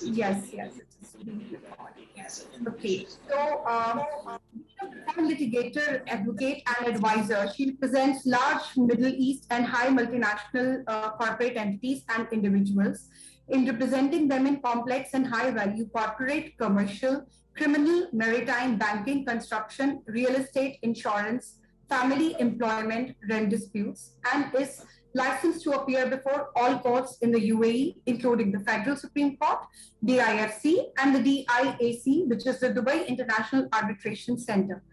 Yes, yes, it is being recorded. Yes. Okay. So, a litigator, advocate, and advisor. She represents large Middle East and high multinational corporate entities and individuals in representing them in complex and high-value corporate, commercial, criminal, maritime, banking, construction, real estate, insurance, family, employment, rent disputes, and is licensed to appear before all courts in the UAE, including the Federal Supreme Court, the IFC, and the DIAC, which is the Dubai International Arbitration Center.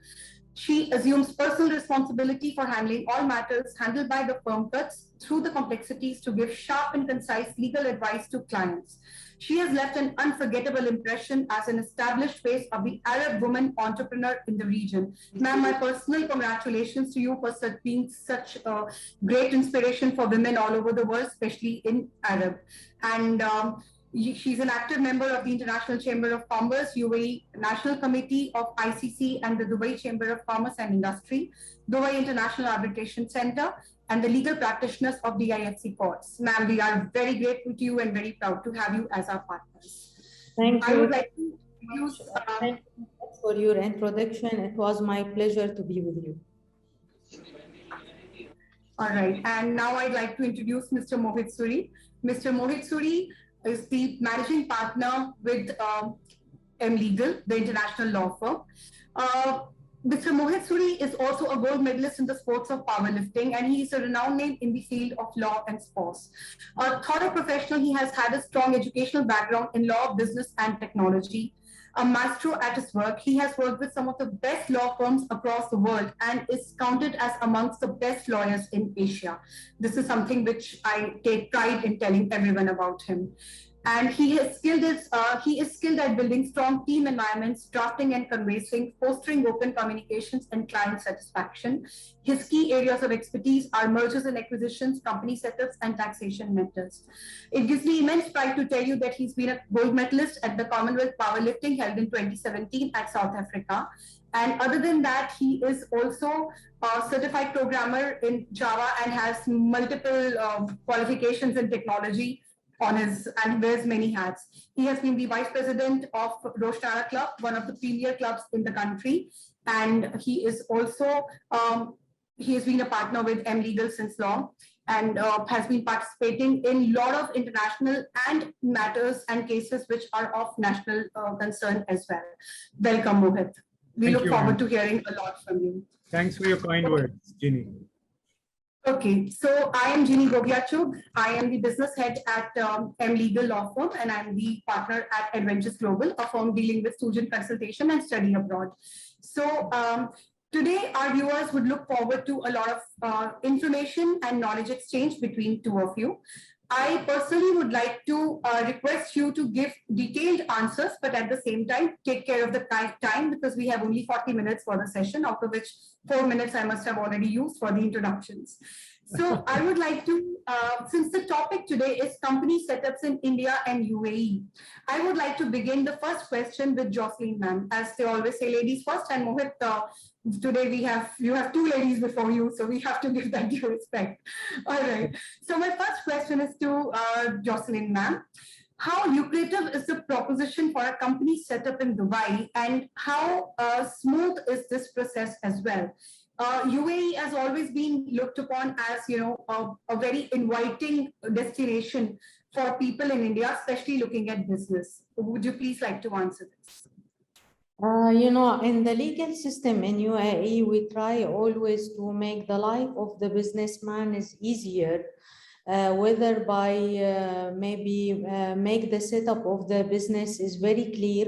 She assumes personal responsibility for handling all matters handled by the firm cuts through the complexities to give sharp and concise legal advice to clients. She has left an unforgettable impression as an established face of the Arab woman entrepreneur in the region. Ma'am, my personal congratulations to you for being such a great inspiration for women all over the world, especially in Arab. And she's an active member of the International Chamber of Commerce, U.A.E. National Committee of ICC and the Dubai Chamber of Commerce and Industry, Dubai International Arbitration Center, and the legal practitioners of the IFC courts. Ma'am, we are very grateful to you and very proud to have you as our partners. Thank you. I would like to introduce... Thank you for your introduction. It was my pleasure to be with you. All right, and now I'd like to introduce Mr. Mohit Suri. Mr. Mohit Suri is the managing partner with Mlegal, the international law firm. Mr. Mohit Suri is also a gold medalist in the sports of powerlifting, and he is a renowned name in the field of law and sports. A thorough professional, he has had a strong educational background in law, business, and technology. A maestro at his work, he has worked with some of the best law firms across the world and is counted as amongst the best lawyers in Asia. This is something which I take pride in telling everyone about him. And he is skilled at building strong team environments, drafting and conveying, fostering open communications and client satisfaction. His key areas of expertise are mergers and acquisitions, company setups, and taxation matters. It gives me immense pride to tell you that he's been a gold medalist at the Commonwealth Powerlifting held in 2017 at South Africa. And other than that, he is also a certified programmer in Java and has multiple qualifications in technology on his, and wears many hats. He has been the vice president of Roshtara Club, one of the premier clubs in the country. And he is also, he has been a partner with Mlegal since long and has been participating in a lot of international and matters and cases which are of national concern as well. Welcome, Mohit. We look forward to hearing a lot from you. Thanks for your kind words, Jinnie. Okay, so I am Jinnie Chugh. I am the business head at Mlegal Law Firm, and I'm the partner at Adventures Global, a firm dealing with student consultation and study abroad. So today, our viewers would look forward to a lot of information and knowledge exchange between two of you. I personally would like to request you to give detailed answers, but at the same time, take care of the time because we have only 40 minutes for the session, out of which 4 minutes I must have already used for the introductions. So I would like to, since the topic today is company setups in India and UAE, I would like to begin the first question with Jouslin ma'am. As they always say, ladies first, and Mohit, today you have two ladies before you, so we have to give that due respect. All right. So my first question is to Jouslin ma'am. How lucrative is the proposition for a company set up in Dubai, and how smooth is this process as well? UAE has always been looked upon as, a very inviting destination for people in India, especially looking at business. Would you please like to answer this? In the legal system in UAE, we try always to make the life of the businessman is easier, whether by make the setup of the business is very clear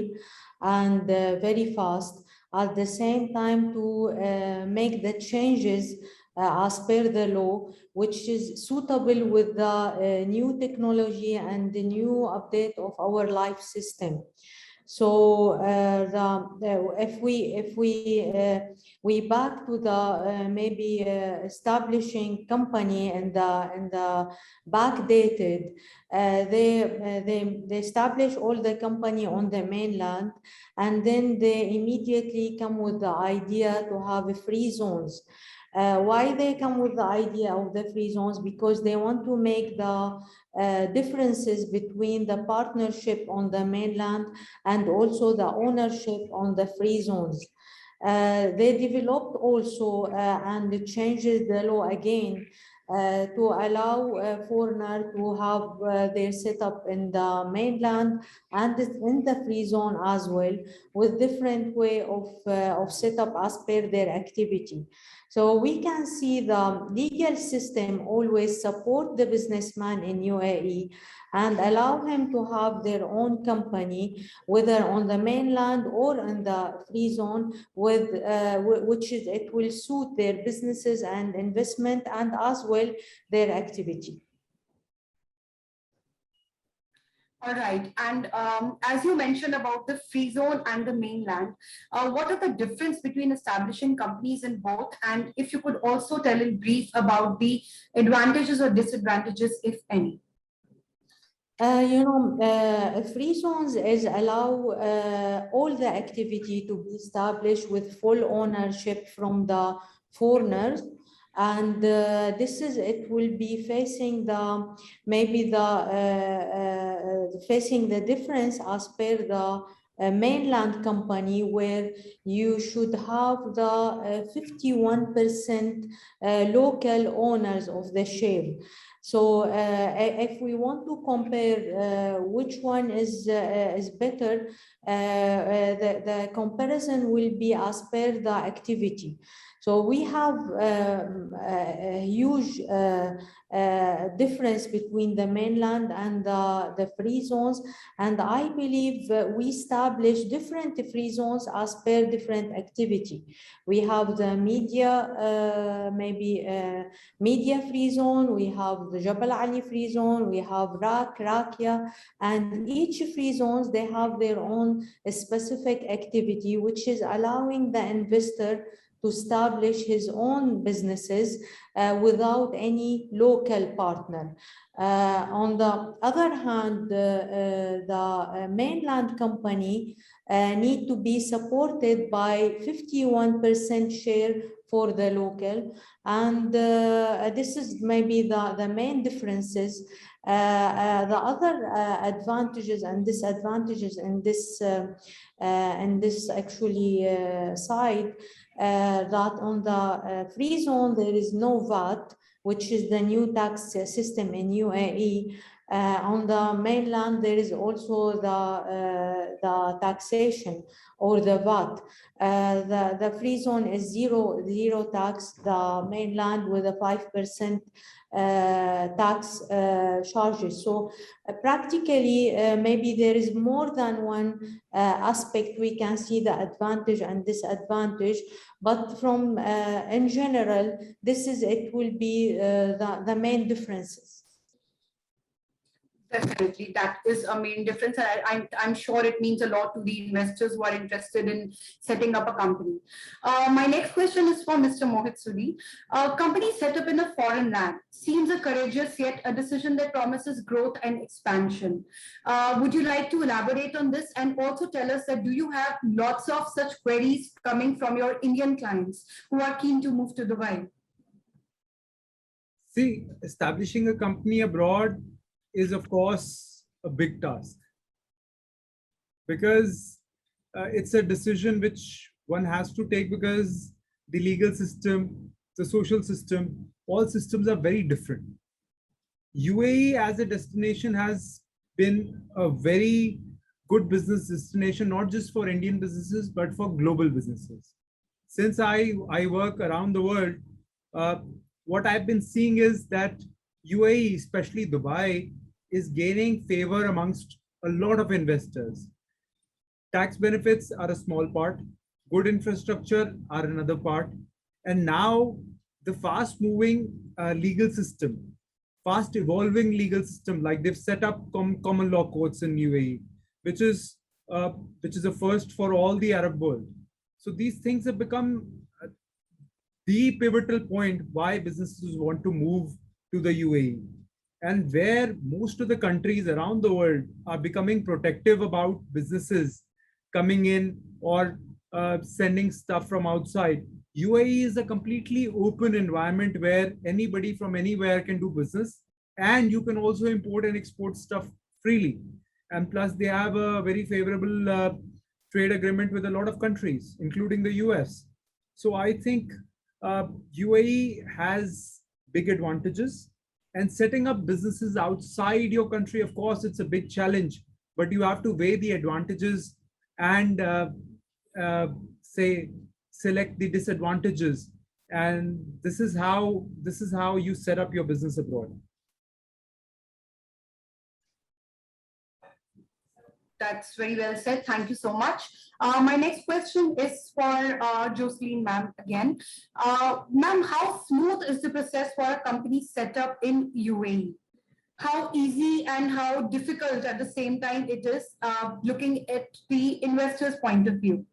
and very fast. At the same time, to make the changes as per the law, which is suitable with the new technology and the new update of our life system. So if we back to the establishing company and the backdated, they establish all the company on the mainland, and then they immediately come with the idea to have free zones. Why they come with the idea of the free zones? Because they want to make the differences between the partnership on the mainland and also the ownership on the free zones. They developed also and changes the law again to allow foreigners to have their setup in the mainland and in the free zone as well, with different way of setup as per their activity. So we can see the legal system always support the businessman in UAE and allow him to have their own company, whether on the mainland or in the free zone, with which is it will suit their businesses and investment and as well their activity. All right. And as you mentioned about the free zone and the mainland, what are the difference between establishing companies in both? And if you could also tell in brief about the advantages or disadvantages, if any. Free zones is allow all the activity to be established with full ownership from the foreigners. And this is, it will be facing the, maybe the, facing the difference as per the mainland company, where you should have the 51% local owners of the share. So if we want to compare which one is better, the comparison will be as per the activity. So we have a huge difference between the mainland and the free zones. And I believe we establish different free zones as per different activity. We have the media, media free zone, we have the Jabal Ali free zone, we have Rakia, and each free zones, they have their own specific activity, which is allowing the investor to establish his own businesses without any local partner. On the other hand, the mainland company need to be supported by 51% share for the local, and this is maybe the main differences. The other advantages and disadvantages in this actually side, that on the free zone there is no VAT, which is the new tax system in UAE. On the mainland there is also the taxation or the VAT. The free zone is zero tax. The mainland with a 5% tax charges. So practically, maybe there is more than one aspect we can see the advantage and disadvantage, but from in general, this is, it will be the main differences. Definitely, that is a main difference. I'm sure it means a lot to the investors who are interested in setting up a company. My next question is for Mr. Mohit Suri. A company set up in a foreign land seems a courageous yet a decision that promises growth and expansion. Would you like to elaborate on this and also tell us that do you have lots of such queries coming from your Indian clients who are keen to move to Dubai? See, establishing a company abroad is, of course, a big task, because it's a decision which one has to take, because the legal system, the social system, all systems are very different. UAE as a destination has been a very good business destination, not just for Indian businesses, but for global businesses. Since I work around the world, what I've been seeing is that UAE, especially Dubai, is gaining favor amongst a lot of investors. Tax benefits are a small part, good infrastructure are another part, and now the fast-moving legal system, fast evolving legal system, like they've set up common law courts in UAE, which is a first for all the Arab world. So these things have become the pivotal point why businesses want to move to the UAE. And where most of the countries around the world are becoming protective about businesses coming in or sending stuff from outside, UAE is a completely open environment where anybody from anywhere can do business. and you can also import and export stuff freely. And plus, they have a very favorable trade agreement with a lot of countries, including the US. So I think UAE has big advantages. And setting up businesses outside your country, of course, it's a big challenge, but you have to weigh the advantages and say select the disadvantages. And this is how you set up your business abroad. That's very well said. Thank you so much. My next question is for Jouslin ma'am again. Ma'am, how smooth is the process for a company set up in UAE? How easy and how difficult at the same time it is, looking at the investor's point of view?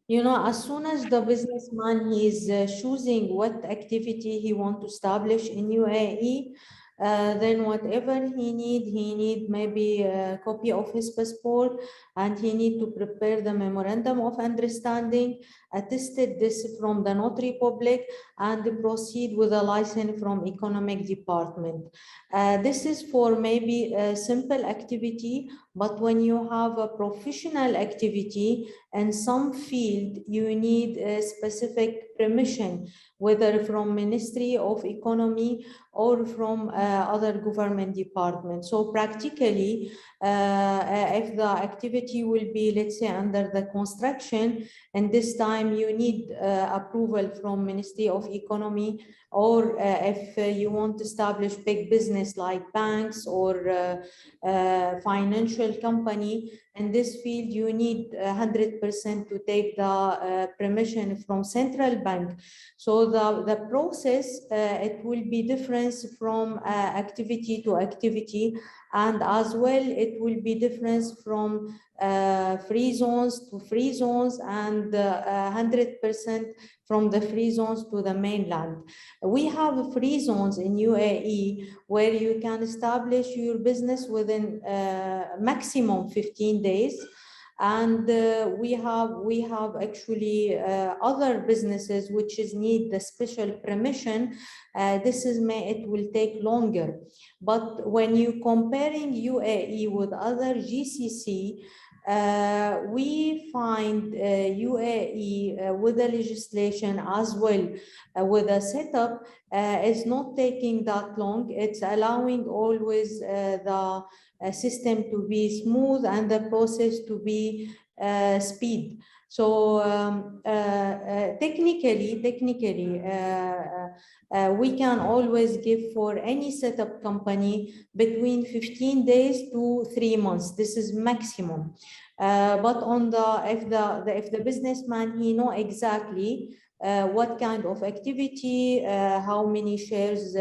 You know, as soon as the businessman is choosing what activity he wants to establish in UAE, then whatever he need maybe a copy of his passport, and he need to prepare the memorandum of understanding, attested this from the notary public, and proceed with a license from economic department. This is for maybe a simple activity, but when you have a professional activity in some field, you need a specific permission, whether from Ministry of Economy or from other government departments. So practically, if the activity will be, let's say, under the construction, and this time you need approval from Ministry of Economy, or if you want to establish big business like banks or financial company, in this field you need 100% to take the permission from central bank. So the process, it will be different from activity to activity, and as well it will be different from free zones to free zones, and 100% from the free zones to the mainland. We have free zones in UAE where you can establish your business within maximum 15 days. And we have actually other businesses which need the special permission. It will take longer. But when you comparing UAE with other GCC, we find UAE with the legislation as well, with a setup, is not taking that long. It's allowing always the system to be smooth and the process to be speed. So technically, we can always give for any setup company between 15 days to 3 months. This is maximum. But on if the businessman, he know exactly what kind of activity, how many shares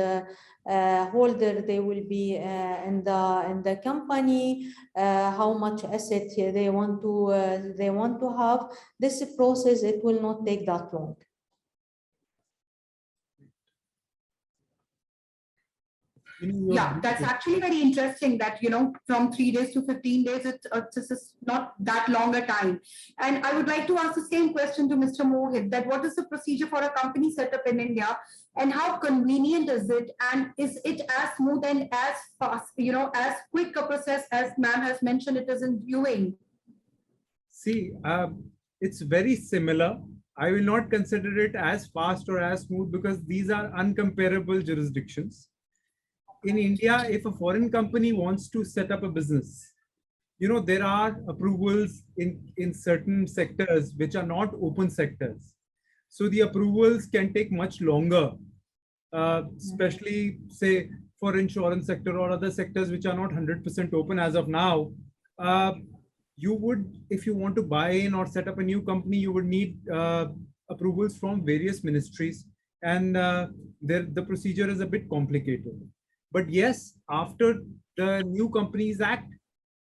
holder they will be in the company, how much asset they want to have. This process, it will not take that long. Yeah, that's actually very interesting that, you know, from 3 days to 15 days, it's not that long a time. And I would like to ask the same question to Mr. Mohit, that what is the procedure for a company set up in India, and how convenient is it? And is it as smooth and as fast, you know, as quick a process as ma'am has mentioned it is in UAE? See, it's very similar. I will not consider it as fast or as smooth because these are uncomparable jurisdictions. In India, if a foreign company wants to set up a business, you know, there are approvals in certain sectors which are not open sectors. So the approvals can take much longer, especially say for insurance sector or other sectors which are not 100% open as of now. You would, if you want to buy in or set up a new company, you would need approvals from various ministries, and the procedure is a bit complicated. But yes, after the New Companies Act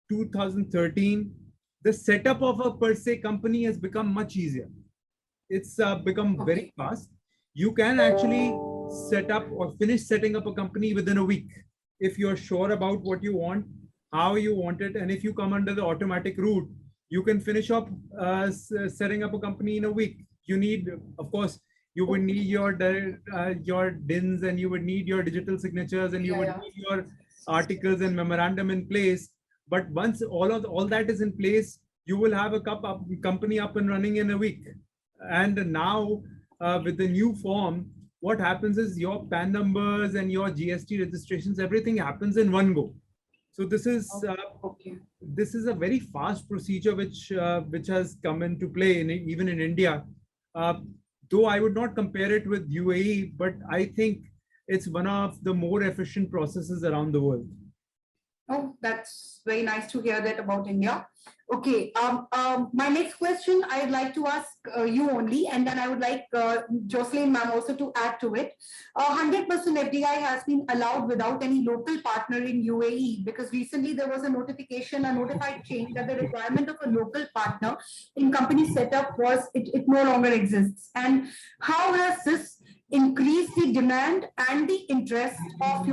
2013, the setup of a per se company has become much easier. It's become very fast. You can actually set up or finish setting up a company within a week if you're sure about what you want, how you want it, and if you come under the automatic route, you can finish up setting up a company in a week. You need, of course, you would need your DINs, and you would need your digital signatures, and you would need your articles and memorandum in place. But once all that is in place, you will have a company up and running in a week. And now with the new form, what happens is your PAN numbers and your GST registrations, everything happens in one go. So this is this is a very fast procedure which has come into play even in India. Though I would not compare it with U.A.E, but I think it's one of the more efficient processes around the world. Oh, that's very nice to hear that about India. Okay, my next question I'd like to ask you only, and then I would like Jouslin ma'am also to add to it. 100% FDI has been allowed without any local partner in U.A.E, because recently there was a notified change that the requirement of a local partner in company setup it no longer exists. And how has this increased the demand and the interest of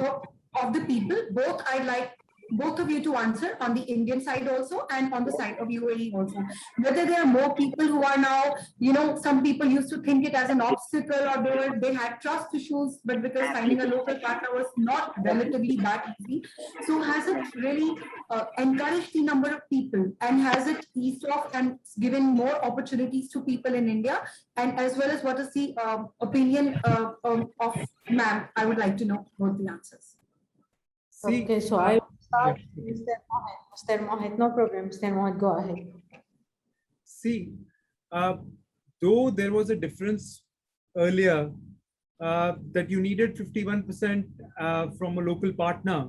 the people? Both I'd like both of you to answer, on the Indian side also and on the side of U.A.E also. Whether there are more people who are now, some people used to think it as an obstacle, or they had trust issues, but because finding a local partner was not relatively that easy. So has it really encouraged the number of people, and has it eased off and given more opportunities to people in India? And as well as what is the opinion of ma'am? I would like to know both the answers. Okay, so I will start, Mr. Mohit. Mr. Mohit, no problem. Mr. Mohit, go ahead. See, though there was a difference earlier that you needed 51% from a local partner,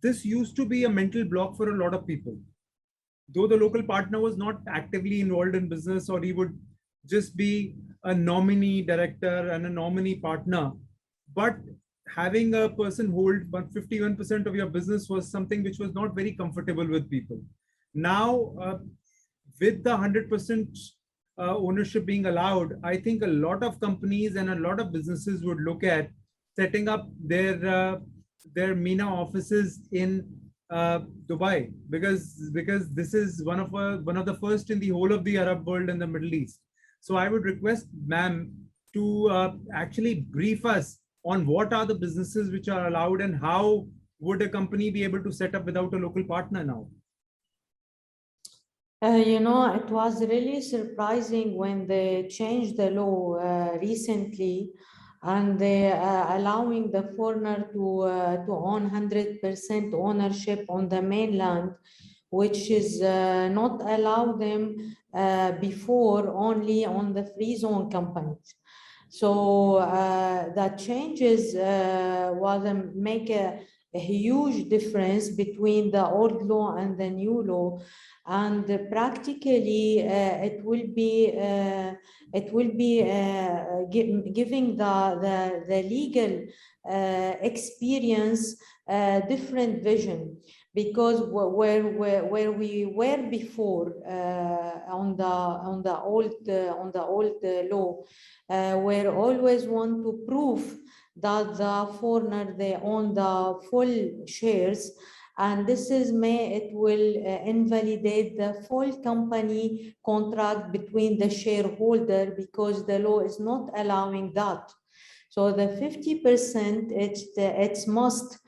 this used to be a mental block for a lot of people. Though the local partner was not actively involved in business, or he would just be a nominee director and a nominee partner, but having a person hold 51% of your business was something which was not very comfortable with people. Now, with the 100% ownership being allowed, I think a lot of companies and a lot of businesses would look at setting up their MENA offices in Dubai, because this is one of the first in the whole of the Arab world and the Middle East. So I would request ma'am to actually brief us on what are the businesses which are allowed, and how would a company be able to set up without a local partner now? It was really surprising when they changed the law recently, and they allowing the foreigner to own 100% ownership on the mainland, which is not allow them before, only on the free zone companies. So the changes was make a huge difference between the old law and the new law, and practically it will be giving the legal experience different vision, because where we were before on the old law, where always want to prove that the foreigner they own the full shares, and this is it will invalidate the full company contract between the shareholder, because the law is not allowing that. So the 50% it's must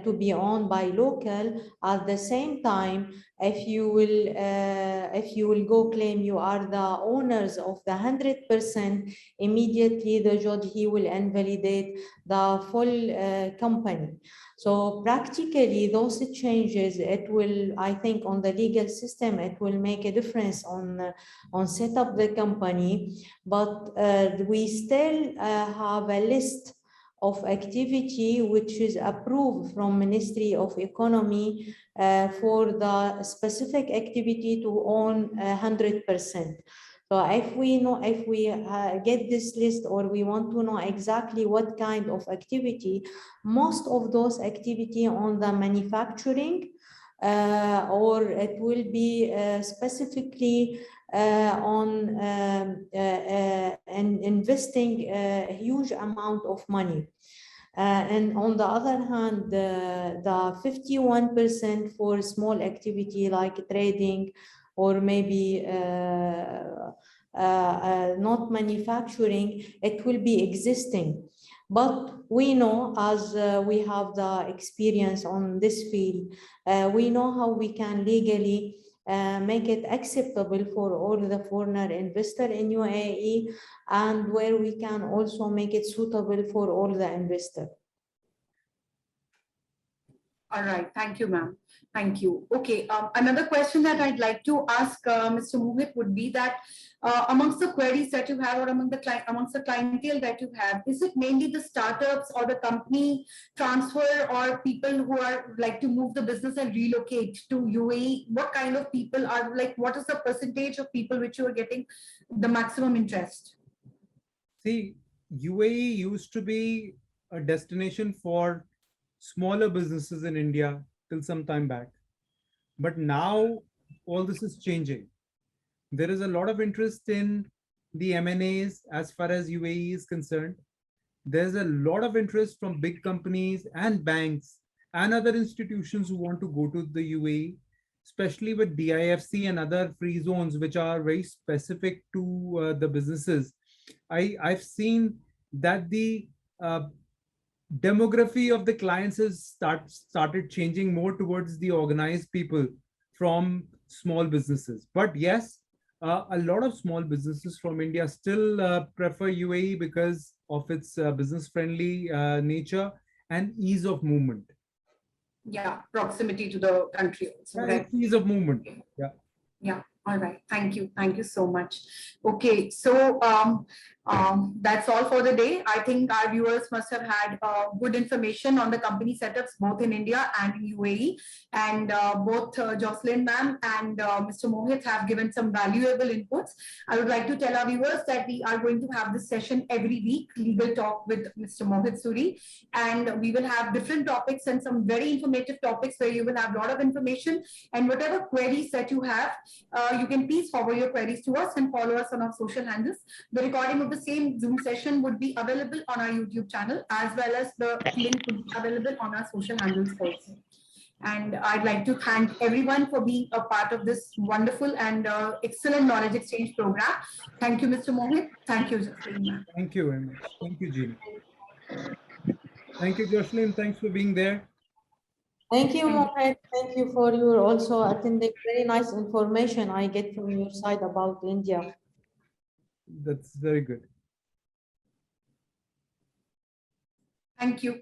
to be owned by local. At the same time, if you will go claim you are the owners of the 100%, immediately the judge he will invalidate the full company. So practically those changes, it will, I think, on the legal system, it will make a difference on set up the company. But we still have a list of activity which is approved from Ministry of Economy for the specific activity to own 100%. So if we get this list, or we want to know exactly what kind of activity, most of those activity on the manufacturing, or it will be specifically on investing a huge amount of money. And on the other hand, the 51% for small activity like trading, or maybe not manufacturing, it will be existing. But we know, as we have the experience on this field, we know how we can legally make it acceptable for all the foreigner investor in U.A.E, and where we can also make it suitable for all the investor. All right, thank you, ma'am. Thank you. Okay, another question that I'd like to ask Mr. Mohit would be that amongst the queries that you have, or amongst the clientele that you have, is it mainly the startups or the company transfer, or people who are like to move the business and relocate to U.A.E? What kind of people are, like, what is the percentage of people which you are getting the maximum interest? See, U.A.E used to be a destination for smaller businesses in India till some time back. But now all this is changing. There is a lot of interest in the M&As as far as U.A.E is concerned. There's a lot of interest from big companies and banks and other institutions who want to go to the U.A.E, especially with DIFC and other free zones, which are very specific to the businesses. I've seen that the demography of the clients has started changing more towards the organized people from small businesses. But yes, a lot of small businesses from India still prefer U.A.E because of its business-friendly nature and ease of movement. Yeah, proximity to the country also, right? Ease of movement. Yeah. Yeah. All right. Thank you. Thank you so much. Okay. So that's all for the day. I think our viewers must have had good information on the company setups, both in India and in U.A.E. And both Jouslin ma'am and Mr. Mohit have given some valuable inputs. I would like to tell our viewers that we are going to have this session every week, Legal Talk with Mr. Mohit Suri. And we will have different topics and some very informative topics where you will have a lot of information. And whatever queries that you have, you can please forward your queries to us and follow us on our social handles. The recording of the same Zoom session would be available on our YouTube channel, as well as the link would be available on our social handles also. And I'd like to thank everyone for being a part of this wonderful and excellent knowledge exchange program. Thank you, Mr. Mohit. Thank you, Jouslin. Thank you very much. Thank you, Jinnie. Thank you, Jouslin. Thanks for being there. Thank you, Mohit. Thank you for your also attending. Very nice information I get from your side about India. That's very good. Thank you.